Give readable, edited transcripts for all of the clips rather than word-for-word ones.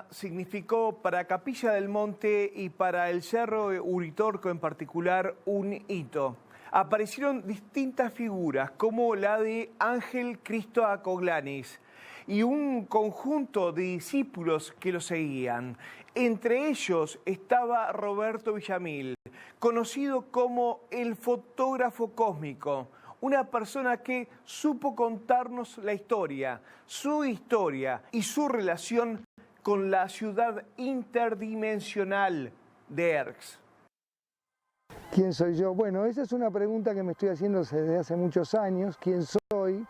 Significó para Capilla del Monte y para el Cerro Uritorco en particular un hito. Aparecieron distintas figuras como la de Ángel Cristo Acoglanis y un conjunto de discípulos que lo seguían. Entre ellos estaba Roberto Villamil, conocido como el fotógrafo cósmico, una persona que supo contarnos la historia, su historia y su relación con la ciudad interdimensional de Erx. ¿Quién soy yo? Bueno, esa es una pregunta que me estoy haciendo desde hace muchos años. ¿Quién soy?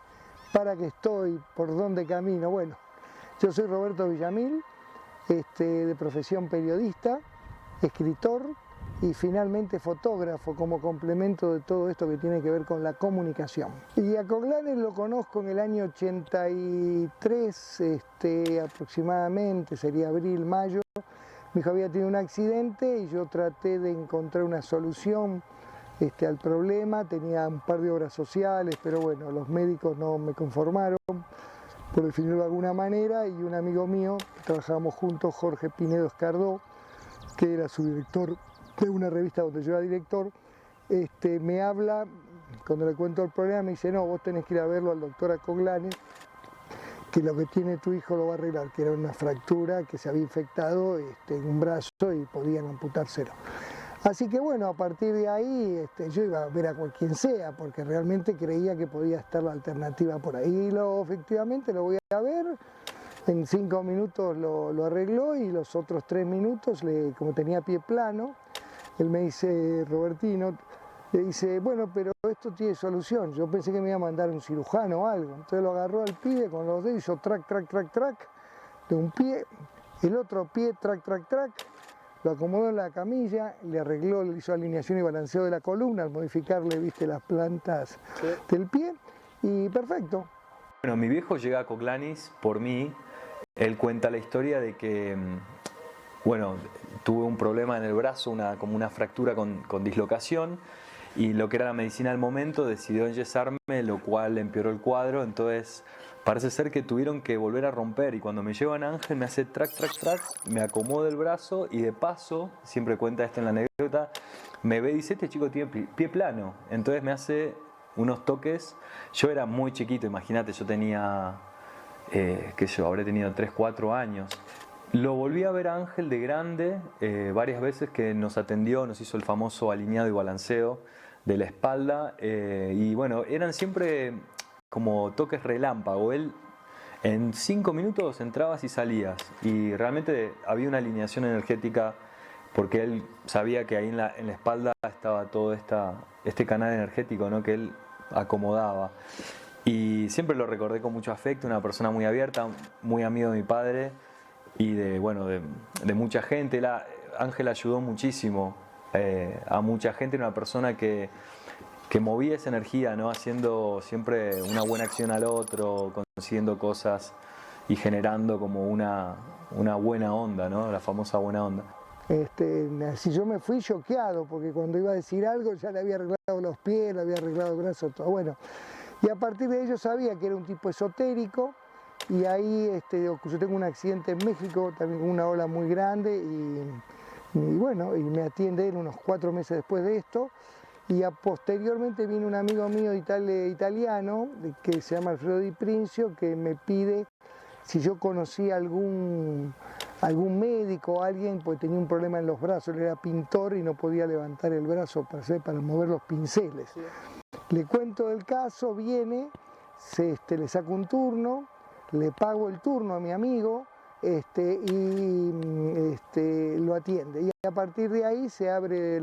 ¿Para qué estoy? ¿Por dónde camino? Bueno, yo soy Roberto Villamil, de profesión periodista, escritor y finalmente fotógrafo como complemento de todo esto que tiene que ver con la comunicación. Y a Coglanes lo conozco en el año 83 aproximadamente, sería abril, mayo. Mi hijo había tenido un accidente y yo traté de encontrar una solución al problema. Tenía un par de obras sociales, pero bueno, los médicos no me conformaron, por definirlo de alguna manera, y un amigo mío, trabajábamos juntos, Jorge Pinedo Escardó, que era su director de una revista donde yo era director, me habla, cuando le cuento el problema, me dice: no, vos tenés que ir a verlo al doctor Acoglanes, que lo que tiene tu hijo lo va a arreglar, que era una fractura que se había infectado en un brazo y podían amputárselo. Así que bueno, a partir de ahí yo iba a ver a quien sea, porque realmente creía que podía estar la alternativa por ahí. Y efectivamente lo voy a ver. En 5 minutos lo arregló, y los otros 3 minutos, como tenía pie plano, él me dice: Robertino, le dice, bueno, pero esto tiene solución. Yo pensé que me iba a mandar un cirujano o algo. Entonces lo agarró al pibe con los dedos, hizo track, track, track, track, de un pie, el otro pie, track, track, track, lo acomodó en la camilla, le arregló, le hizo alineación y balanceo de la columna, al modificarle, viste, las plantas del pie, y perfecto. Bueno, mi viejo llega a Coglanis por mí. Él cuenta la historia de que, bueno, tuve un problema en el brazo, como una fractura con dislocación, y lo que era la medicina al momento decidió enyesarme, lo cual empeoró el cuadro. Entonces parece ser que tuvieron que volver a romper, y cuando me llevan Ángel me hace track, track, track, me acomoda el brazo, y de paso, siempre cuenta esto en la anécdota, me ve y dice: este chico tiene pie plano. Entonces me hace unos toques. Yo era muy chiquito, imagínate, yo tenía, habré tenido 3, 4 años. Lo volví a ver a Ángel de grande, varias veces, que nos atendió, nos hizo el famoso alineado y balanceo de la espalda, y bueno, eran siempre como toques relámpago. Él en 5 minutos entrabas y salías, y realmente había una alineación energética, porque él sabía que ahí en la espalda estaba todo este canal energético, ¿no?, que él acomodaba. Y siempre lo recordé con mucho afecto, una persona muy abierta, muy amigo de mi padre y de mucha gente. Ángel ayudó muchísimo a mucha gente, una persona que movía esa energía, ¿no?, haciendo siempre una buena acción al otro, consiguiendo cosas y generando como una buena onda, ¿no?, la famosa buena onda. Si yo me fui choqueado, porque cuando iba a decir algo ya le había arreglado los pies, le había arreglado el brazo, todo. Bueno, y a partir de ello sabía que era un tipo esotérico, y ahí yo tengo un accidente en México, también con una ola muy grande, y bueno, y me atiende él unos 4 meses después de esto, y posteriormente viene un amigo mío italiano, que se llama Alfredo Di Princio, que me pide si yo conocía algún médico o alguien, porque tenía un problema en los brazos. Él era pintor y no podía levantar el brazo para mover los pinceles. Sí. Le cuento el caso, viene, le saco un turno, le pago el turno a mi amigo, y lo atiende. Y a partir de ahí se abre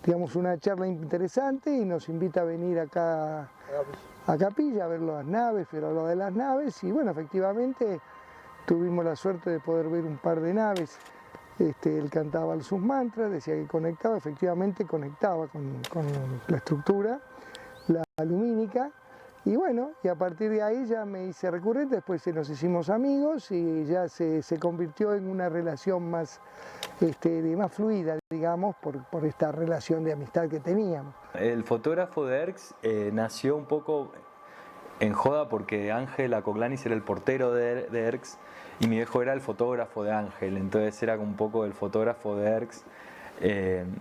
digamos, una charla interesante, y nos invita a venir acá a Capilla a ver las naves, pero habla de las naves, y bueno, efectivamente tuvimos la suerte de poder ver un par de naves. Él cantaba sus mantras, decía que conectaba, efectivamente conectaba con la estructura, la lumínica, y bueno, y a partir de ahí ya me hice recurrente. Después nos hicimos amigos, y ya se convirtió en una relación más fluida, digamos, por esta relación de amistad que teníamos. El fotógrafo de Erx nació un poco en joda, porque Ángel Acoglanis era el portero de Erx, y mi viejo era el fotógrafo de Ángel, entonces era como un poco el fotógrafo de Erx.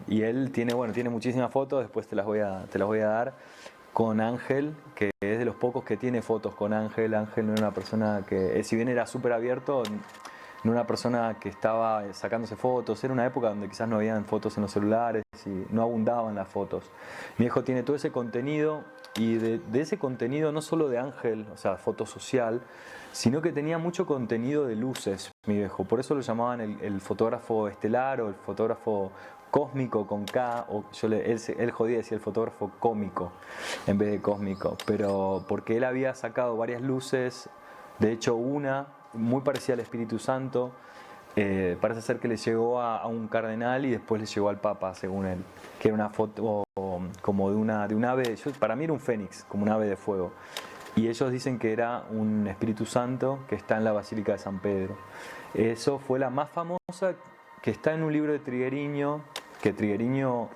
Y él tiene muchísimas fotos, después te las voy a dar, con Ángel, que es de los pocos que tiene fotos con Ángel. Ángel no era una persona que, si bien era súper abierto, no era una persona que estaba sacándose fotos. Era una época donde quizás no habían fotos en los celulares y no abundaban las fotos. Mi hijo tiene todo ese contenido, y de ese contenido, no solo de Ángel, o sea, foto social, sino que tenía mucho contenido de luces, mi viejo. Por eso lo llamaban el fotógrafo estelar o el fotógrafo cósmico con K, o él jodía, decía el fotógrafo cómico en vez de cósmico, pero porque él había sacado varias luces, de hecho una muy parecida al Espíritu Santo, parece ser que le llegó a un cardenal y después le llegó al Papa, según él, que era una foto como de un ave, para mí era un fénix, como un ave de fuego. Y ellos dicen que era un Espíritu Santo que está en la Basílica de San Pedro. Eso fue la más famosa, que está en un libro de Triguerio, que Triguerio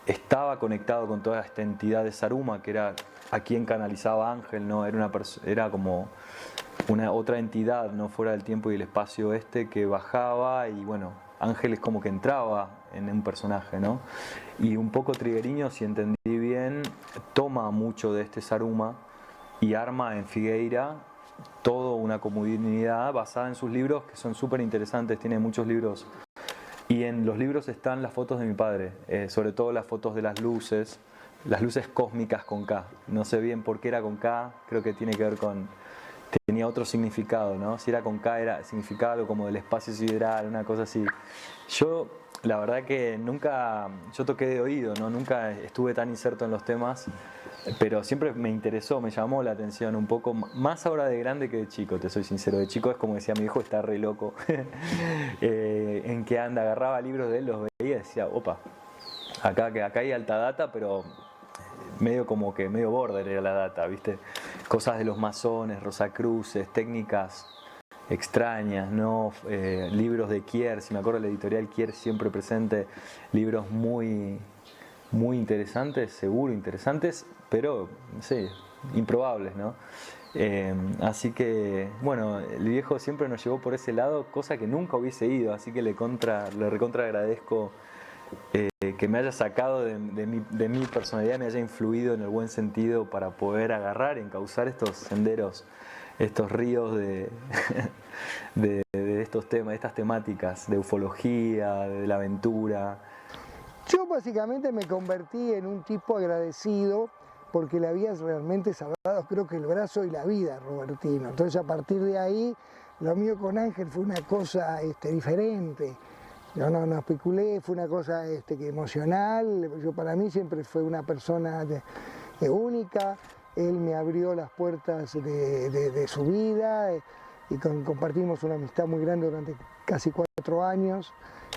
estaba conectado con toda esta entidad de Saruma, que era a quien canalizaba Ángel, ¿no? Era como una otra entidad, no fuera del tiempo y el espacio que bajaba, y bueno, Ángel es como que entraba en un personaje, ¿no? Y un poco Triguerio, si entendí bien, toma mucho de este Saruma y arma en Figueira toda una comunidad basada en sus libros, que son súper interesantes. Tiene muchos libros, y en los libros están las fotos de mi padre, sobre todo las fotos de las luces cósmicas con K. No sé bien por qué era con K, creo que tiene que ver tenía otro significado, ¿no? Si era con K significaba algo como del espacio sideral, una cosa así. Yo, la verdad que yo toqué de oído, ¿no? Nunca estuve tan inserto en los temas, pero siempre me interesó, me llamó la atención un poco, más ahora de grande que de chico, te soy sincero. De chico es como decía mi hijo, está re loco. ¿En qué anda? Agarraba libros de él, los veía y decía, opa, acá hay alta data, pero medio border era la data, ¿viste? Cosas de los masones, rosacruces, técnicas extrañas, ¿no? Libros de Kier, si me acuerdo, la editorial Kier siempre presente, libros muy interesantes, seguro interesantes, pero no sé, improbables, ¿no? Así que, bueno, el viejo siempre nos llevó por ese lado, cosa que nunca hubiese ido, así que le recontra agradezco que me haya sacado de mi personalidad, me haya influido en el buen sentido para poder agarrar y encauzar estos senderos, estos ríos de estos temas, de estas temáticas de ufología, de la aventura. Yo básicamente me convertí en un tipo agradecido porque le habías realmente salvado, creo que el brazo y la vida a Robertino. Entonces, a partir de ahí, lo mío con Ángel fue una cosa diferente. Yo no especulé, fue una cosa que emocional. Yo, para mí siempre fue una persona única. Él me abrió las puertas de su vida y compartimos una amistad muy grande durante casi 4 años.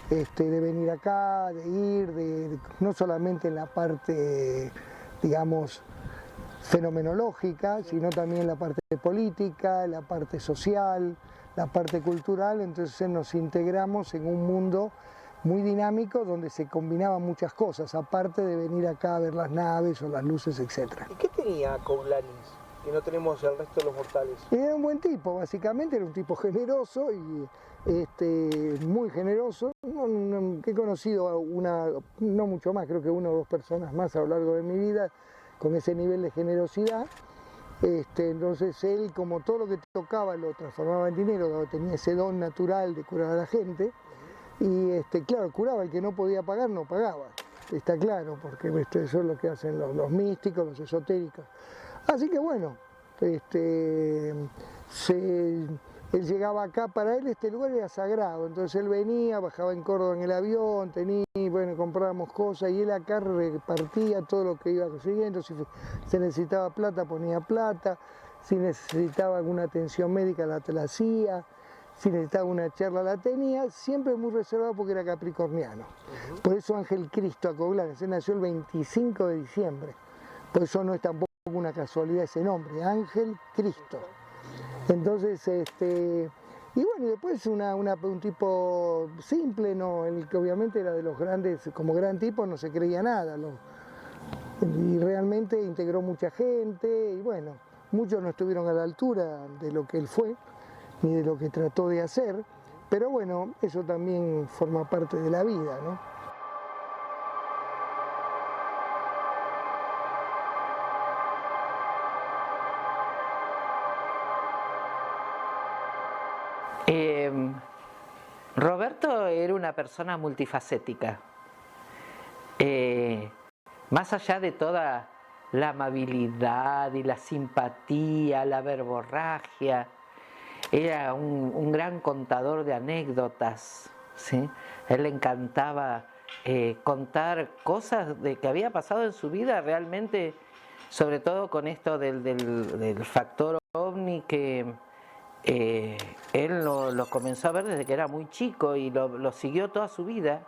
De venir acá, de ir, no solamente en la parte, digamos, fenomenológica, sino también la parte política, la parte social, la parte cultural. Entonces nos integramos en un mundo muy dinámico donde se combinaban muchas cosas, aparte de venir acá a ver las naves o las luces, etc. ¿Y qué tenía Couglanis que no tenemos el resto de los mortales? Era un buen tipo, básicamente, era un tipo generoso y muy generoso. He conocido no mucho más, creo que 1 o 2 personas más a lo largo de mi vida con ese nivel de generosidad. Entonces él, como todo lo que tocaba, lo transformaba en dinero, tenía ese don natural de curar a la gente. Y claro, curaba, el que no podía pagar, no pagaba. Está claro, porque eso es lo que hacen los místicos, los esotéricos. Así que bueno, él llegaba acá, para él este lugar era sagrado, entonces él venía, bajaba en Córdoba en el avión, comprábamos cosas y él acá repartía todo lo que iba consiguiendo. Si se necesitaba plata, ponía plata, si necesitaba alguna atención médica, la hacía, si necesitaba una charla, la tenía, siempre muy reservado porque era capricorniano. Por eso Ángel Cristo Acoglanes, él nació el 25 de diciembre, por eso no es tampoco una casualidad ese nombre, Ángel Cristo. Entonces, y bueno, después un tipo simple, ¿no? El que obviamente era de los grandes, como gran tipo, no se creía nada. Y realmente integró mucha gente, y bueno, muchos no estuvieron a la altura de lo que él fue. ni de lo que trató de hacer, pero bueno, eso también forma parte de la vida, ¿no? Roberto era una persona multifacética. Más allá de toda la amabilidad y la simpatía, la verborragia, era un gran contador de anécdotas, ¿sí? A él le encantaba contar cosas que había pasado en su vida realmente, sobre todo con esto del factor ovni, que él lo comenzó a ver desde que era muy chico y lo siguió toda su vida.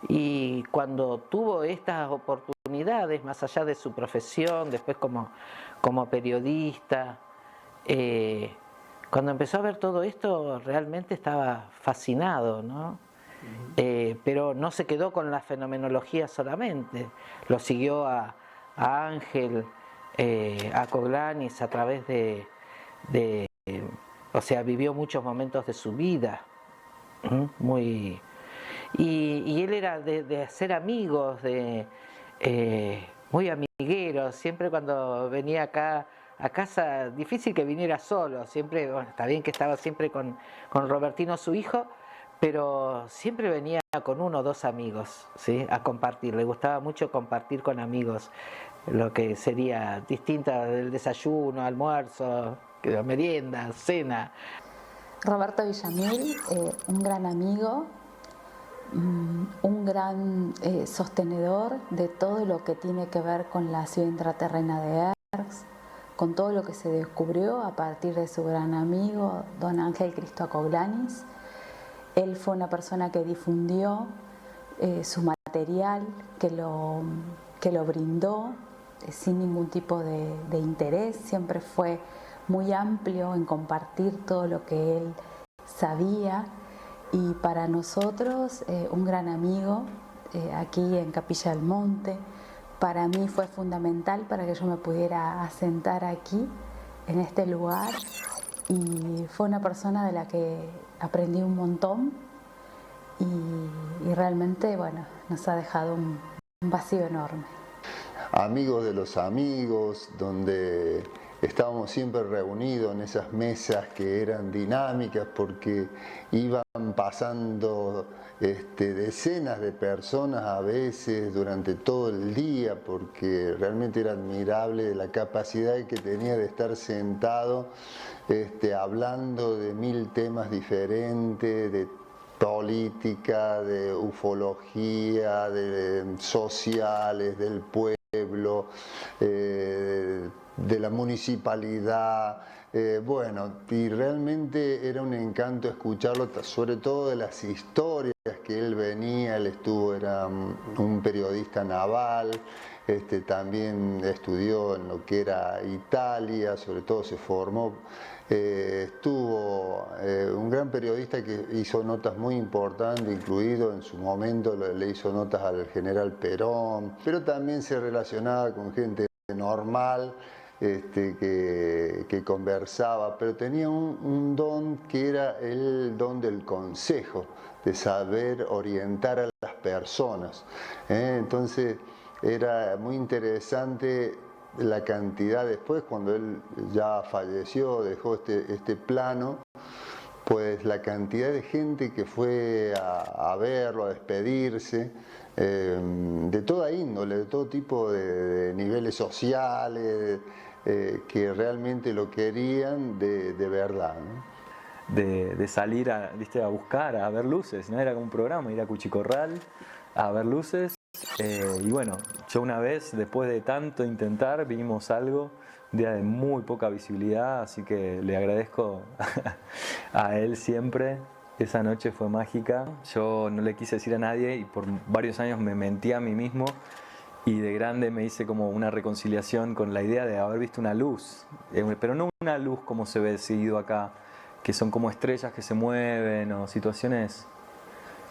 Y cuando tuvo estas oportunidades, más allá de su profesión, después como periodista, cuando empezó a ver todo esto realmente estaba fascinado, ¿no? Pero no se quedó con la fenomenología solamente, lo siguió a Ángel, a Coglanis a través o sea, vivió muchos momentos de su vida, muy... Y él era de hacer amigos, muy amiguero. Siempre cuando venía acá a casa, difícil que viniera solo. Siempre, bueno, está bien que estaba siempre con Robertino, su hijo, pero siempre venía con uno o dos amigos, ¿sí? A compartir. Le gustaba mucho compartir con amigos lo que sería distinto del desayuno, almuerzo, merienda, cena. Roberto Villamil, un gran amigo, un gran sostenedor de todo lo que tiene que ver con la ciudad intraterrena de Erx, con todo lo que se descubrió a partir de su gran amigo, don Ángel Cristo Acoglanis. Él fue una persona que difundió su material, que lo brindó sin ningún tipo de interés, siempre fue muy amplio en compartir todo lo que él sabía. Y para nosotros, un gran amigo aquí en Capilla del Monte. Para mí fue fundamental para que yo me pudiera asentar aquí, en este lugar. Y fue una persona de la que aprendí un montón y realmente, bueno, nos ha dejado un vacío enorme. Amigos de los amigos, donde estábamos siempre reunidos en esas mesas que eran dinámicas porque iban pasando decenas de personas a veces durante todo el día, porque realmente era admirable la capacidad que tenía de estar sentado hablando de 1000 temas diferentes, de política, de ufología, de sociales, del pueblo, de la municipalidad, bueno, y realmente era un encanto escucharlo, sobre todo de las historias que él venía. Él era un periodista naval, también estudió en lo que era Italia, sobre todo se formó, estuvo un gran periodista que hizo notas muy importantes, incluido en su momento le hizo notas al general Perón, pero también se relacionaba con gente normal, que conversaba, pero tenía un don que era el don del consejo, de saber orientar a las personas. Entonces era muy interesante la cantidad después, cuando él ya falleció, dejó este plano, pues la cantidad de gente que fue a verlo, a despedirse, de toda índole, de todo tipo de niveles sociales, que realmente lo querían de verdad, ¿no? De salir a buscar, a ver luces, ¿no? Era como un programa, ir a Cuchicorral a ver luces. Y bueno, yo una vez, después de tanto intentar, vimos algo, un día de muy poca visibilidad, así que le agradezco a él siempre. Esa noche fue mágica. Yo no le quise decir a nadie y por varios años me mentí a mí mismo, y de grande me hice como una reconciliación con la idea de haber visto una luz, pero no una luz como se ve seguido acá, que son como estrellas que se mueven o situaciones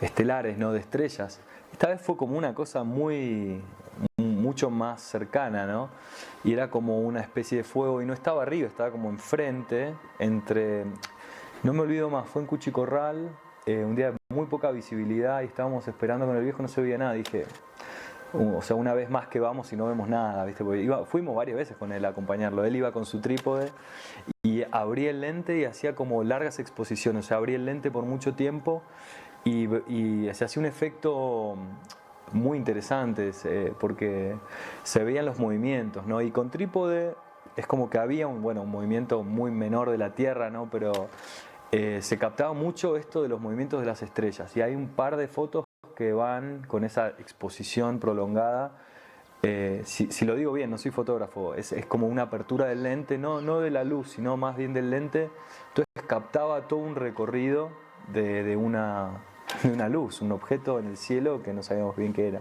estelares, ¿no? De estrellas. Esta vez fue como una cosa mucho más cercana, ¿no? Y era como una especie de fuego y no estaba arriba, estaba como enfrente, No me olvido más, fue en Cuchicorral, un día de muy poca visibilidad y estábamos esperando con el viejo, no se veía nada. Dije, o sea, una vez más que vamos y no vemos nada, ¿viste? Porque fuimos varias veces con él a acompañarlo. Él iba con su trípode y abría el lente y hacía como largas exposiciones. O sea, abría el lente por mucho tiempo y se hacía un efecto muy interesante porque se veían los movimientos, ¿no? Y con trípode es como que había un movimiento muy menor de la Tierra, ¿no? Pero se captaba mucho esto de los movimientos de las estrellas. Y hay un par de fotos que van con esa exposición prolongada. Si lo digo bien, no soy fotógrafo, es como una apertura del lente, no de la luz, sino más bien del lente. Entonces captaba todo un recorrido de una luz, un objeto en el cielo que no sabíamos bien qué era.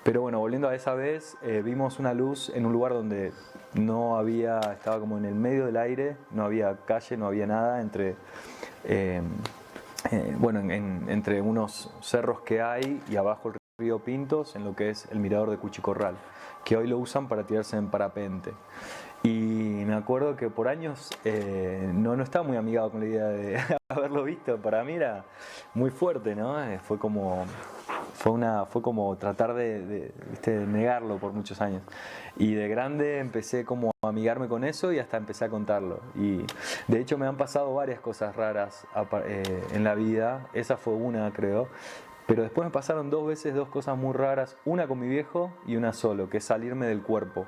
Pero bueno, volviendo a esa vez, vimos una luz en un lugar donde estaba como en el medio del aire, no había calle, no había nada, entre unos cerros que hay y abajo el río Pintos, en lo que es el mirador de Cuchicorral, que hoy lo usan para tirarse en parapente. Y me acuerdo que por años no estaba muy amigado con la idea de haberlo visto. Para mí era muy fuerte, ¿no? Fue como tratar de negarlo por muchos años. Y de grande empecé como a amigarme con eso y hasta empecé a contarlo. Y de hecho me han pasado varias cosas raras en la vida. Esa fue una, creo. Pero después me pasaron dos cosas muy raras. Una con mi viejo y una solo, que es salirme del cuerpo.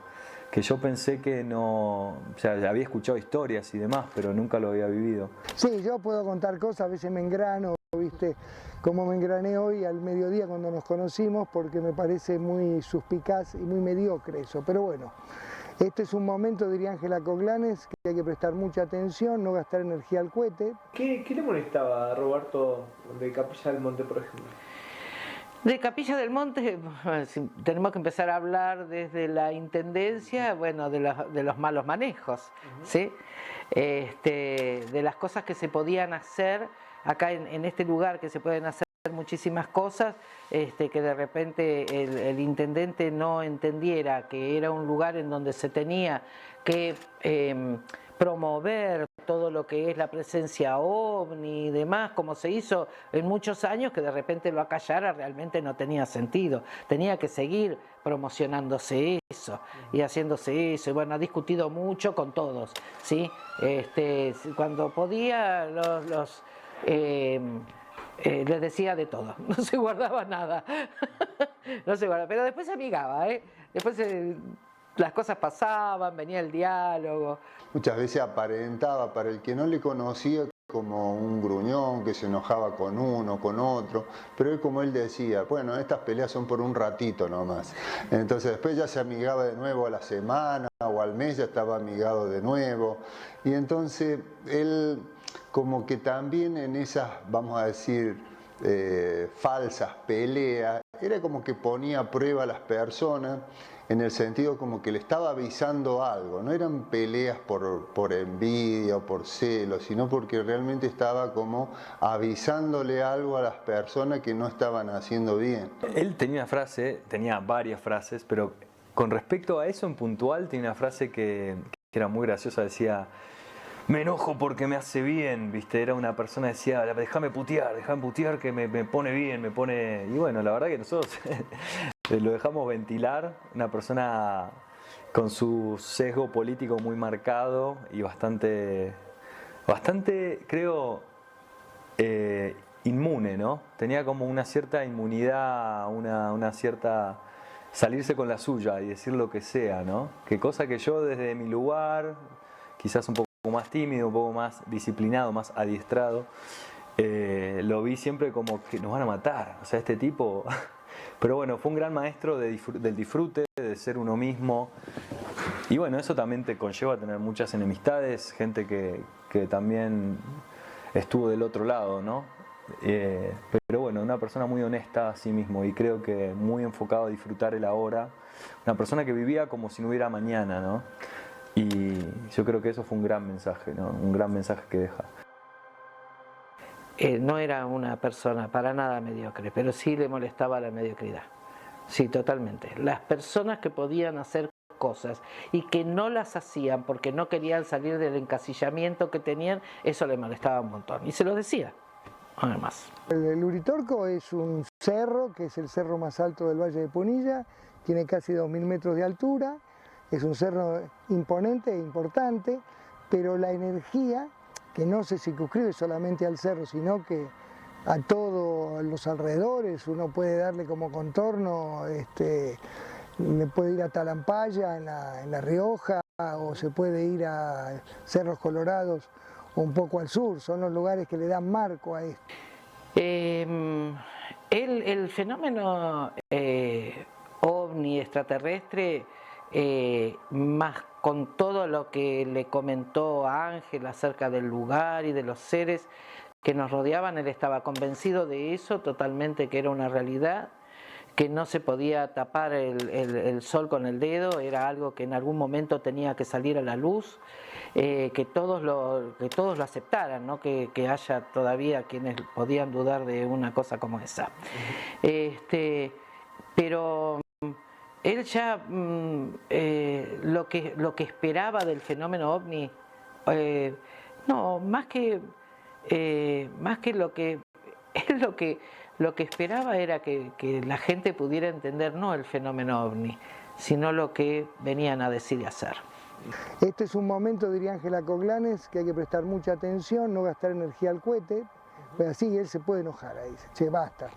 Que yo pensé que no, o sea, había escuchado historias y demás, pero nunca lo había vivido. Sí, yo puedo contar cosas, a veces me engrano, ¿viste? Como me engrané hoy al mediodía cuando nos conocimos, porque me parece muy suspicaz y muy mediocre eso. Pero bueno, este es un momento, diría Ángela Coglanes, que hay que prestar mucha atención, no gastar energía al cohete. ¿Qué le molestaba a Roberto de Capilla del Monte, por ejemplo? De Capilla del Monte, tenemos que empezar a hablar desde la intendencia, bueno, de los malos manejos, ¿sí? De las cosas que se podían hacer acá en este lugar, que se pueden hacer muchísimas cosas, que de repente el intendente no entendiera que era un lugar en donde se tenía que promover todo lo que es la presencia ovni y demás, como se hizo en muchos años, que de repente lo acallara realmente no tenía sentido. Tenía que seguir promocionándose eso y haciéndose eso. Y bueno, ha discutido mucho con todos, ¿sí? Cuando podía, les decía de todo, no se guardaba nada. No se guardaba, pero después se amigaba, ¿eh? Después las cosas pasaban, venía el diálogo. Muchas veces aparentaba para el que no le conocía como un gruñón que se enojaba con uno, con otro, pero él, como él decía, bueno, estas peleas son por un ratito nomás. Entonces después ya se amigaba de nuevo a la semana o al mes, ya estaba amigado de nuevo. Y entonces él como que también en esas, vamos a decir, falsas peleas, era como que ponía a prueba a las personas, en el sentido como que le estaba avisando algo. No eran peleas por envidia o por celos, sino porque realmente estaba como avisándole algo a las personas que no estaban haciendo bien. Él tenía una frase, tenía varias frases, pero con respecto a eso en puntual, tenía una frase que era muy graciosa, decía: me enojo porque me hace bien, ¿viste? Era una persona que decía, déjame putear que me pone bien, me pone... Y bueno, la verdad que nosotros lo dejamos ventilar, una persona con su sesgo político muy marcado y bastante creo, inmune, ¿no? Tenía como una cierta inmunidad, una cierta... salirse con la suya y decir lo que sea, ¿no? Que cosa que yo desde mi lugar, quizás un poco más tímido, un poco más disciplinado, más adiestrado, lo vi siempre como que nos van a matar, o sea, este tipo... Pero bueno, fue un gran maestro del disfrute, de ser uno mismo, y bueno, eso también te conlleva a tener muchas enemistades, gente que también estuvo del otro lado, ¿no? Pero bueno, una persona muy honesta a sí mismo y creo que muy enfocado a disfrutar el ahora, una persona que vivía como si no hubiera mañana, ¿no? Y yo creo que eso fue un gran mensaje, ¿no? Un gran mensaje que deja. No era una persona para nada mediocre, pero sí le molestaba la mediocridad. Sí, totalmente. Las personas que podían hacer cosas y que no las hacían porque no querían salir del encasillamiento que tenían, eso le molestaba un montón. Y se lo decía, además. El Uritorco es un cerro, que es el cerro más alto del Valle de Punilla, tiene casi 2000 metros de altura, es un cerro imponente e importante, pero la energía, que no se circunscribe solamente al cerro, sino que a todos los alrededores, uno puede darle como contorno, puede ir a Talampaya en la Rioja, o se puede ir a Cerros Colorados un poco al sur, son los lugares que le dan marco a esto. El fenómeno ovni extraterrestre, más con todo lo que le comentó Ángel acerca del lugar y de los seres que nos rodeaban, él estaba convencido de eso totalmente, que era una realidad, que no se podía tapar el sol con el dedo, era algo que en algún momento tenía que salir a la luz, que todos lo aceptaran, ¿no? Que haya todavía quienes podían dudar de una cosa como esa. Pero él ya lo que esperaba del fenómeno ovni, no, más que lo que esperaba era que la gente pudiera entender no el fenómeno ovni, sino lo que venían a decir y hacer. Este es un momento, diría Ángela Coglanes, que hay que prestar mucha atención, no gastar energía al cohete, pues así él se puede enojar, ahí dice, che, basta.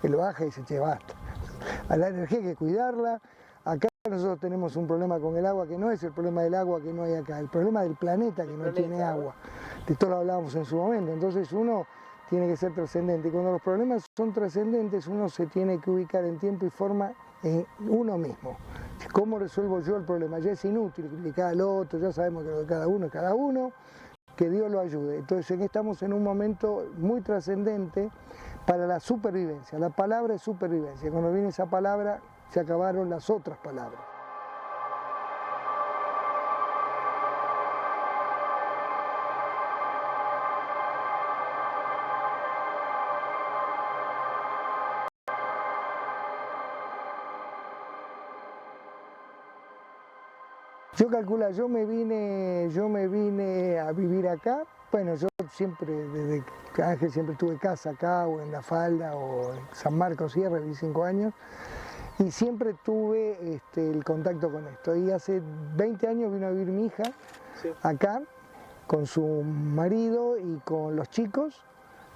Él baja y dice, che, basta. A la energía hay que cuidarla. Acá nosotros tenemos un problema con el agua, que no es el problema del agua que no hay acá, el problema del planeta que no tiene agua. De esto lo hablábamos en su momento, entonces uno tiene que ser trascendente. Y cuando los problemas son trascendentes, uno se tiene que ubicar en tiempo y forma en uno mismo. ¿Cómo resuelvo yo el problema? Ya es inútil criticar al otro, ya sabemos que lo de cada uno es cada uno, que Dios lo ayude. Entonces estamos en un momento muy trascendente para la supervivencia. La palabra es supervivencia. Cuando viene esa palabra, se acabaron las otras palabras. Yo calculo, yo me vine a vivir acá. Bueno, yo siempre, desde que Ángel siempre tuve casa acá, o en La Falda, o en San Marcos Sierra, viví 5 años, y siempre tuve el contacto con esto. Y hace 20 años vino a vivir mi hija acá, con su marido y con los chicos,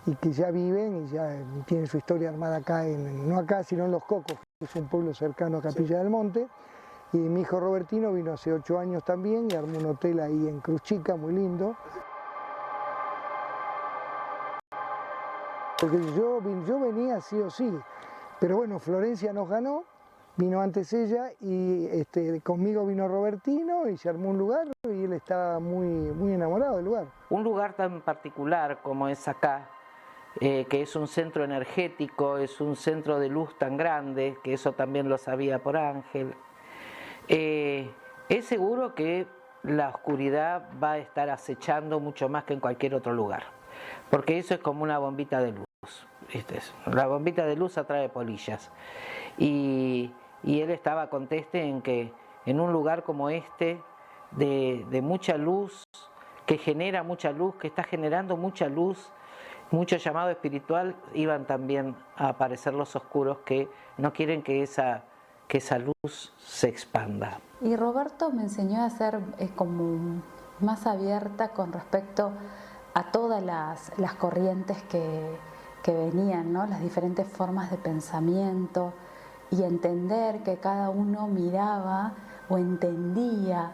y que ya viven y ya tienen su historia armada acá, no acá, sino en Los Cocos, que es un pueblo cercano a Capilla del Monte. Y mi hijo Robertino vino hace 8 años también y armó un hotel ahí en Cruz Chica, muy lindo. Porque yo venía sí o sí, pero bueno, Florencia nos ganó, vino antes ella y conmigo vino Robertino y se armó un lugar y él estaba muy enamorado del lugar. Un lugar tan particular como es acá, que es un centro energético, es un centro de luz tan grande, que eso también lo sabía por Ángel. Es seguro que la oscuridad va a estar acechando mucho más que en cualquier otro lugar, porque eso es como una bombita de luz. La bombita de luz atrae polillas y él estaba conteste en que en un lugar como este de mucha luz, que genera mucha luz, que está generando mucha luz, mucho llamado espiritual, iban también a aparecer los oscuros que no quieren que esa luz se expanda. Y Roberto me enseñó a ser como más abierta con respecto a todas las corrientes que venían, ¿no? Las diferentes formas de pensamiento, y entender que cada uno miraba o entendía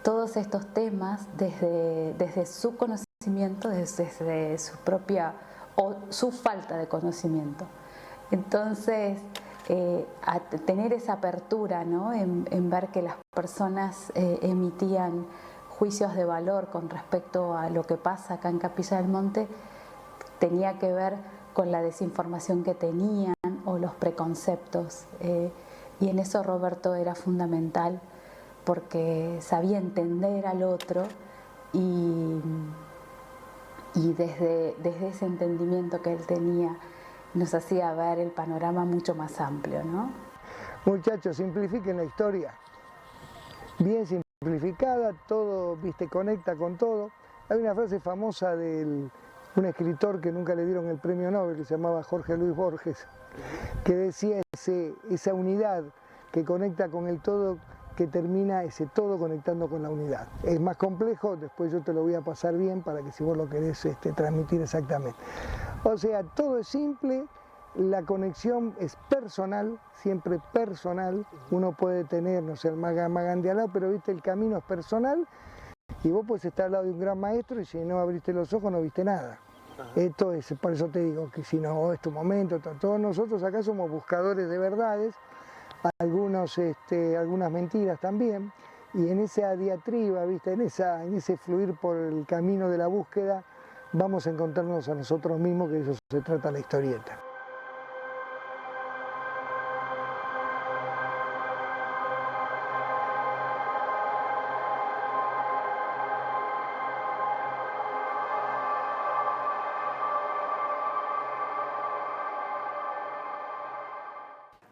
todos estos temas desde su conocimiento, desde su propia o su falta de conocimiento. Entonces, a tener esa apertura, ¿no? en ver que las personas emitían juicios de valor con respecto a lo que pasa acá en Capilla del Monte, tenía que ver con la desinformación que tenían o los preconceptos. Y en eso Roberto era fundamental, porque sabía entender al otro y desde ese entendimiento que él tenía, nos hacía ver el panorama mucho más amplio, ¿no? Muchachos, simplifiquen la historia. bien simplificada, todo, viste, conecta con todo. Hay una frase famosa de un escritor que nunca le dieron el premio Nobel, que se llamaba Jorge Luis Borges, que decía esa unidad que conecta con el todo, que termina ese todo conectando con la unidad. Es más complejo, después yo te lo voy a pasar bien para que si vos lo querés transmitir exactamente. O sea, todo es simple, la conexión es personal, siempre personal. Uno puede tener, no sé, el Magán de al lado, pero viste, el camino es personal y vos podés estar al lado de un gran maestro y si no abriste los ojos no viste nada. Esto es, por eso te digo que si no es tu momento, todos nosotros acá somos buscadores de verdades, algunas mentiras también, y en esa diatriba, ¿viste? En ese fluir por el camino de la búsqueda, vamos a encontrarnos a nosotros mismos, que de eso se trata la historieta.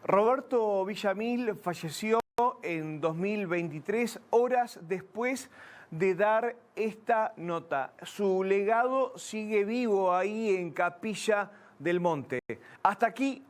Roberto Villamil falleció en 2023, horas después de dar esta nota. Su legado sigue vivo ahí en Capilla del Monte. Hasta aquí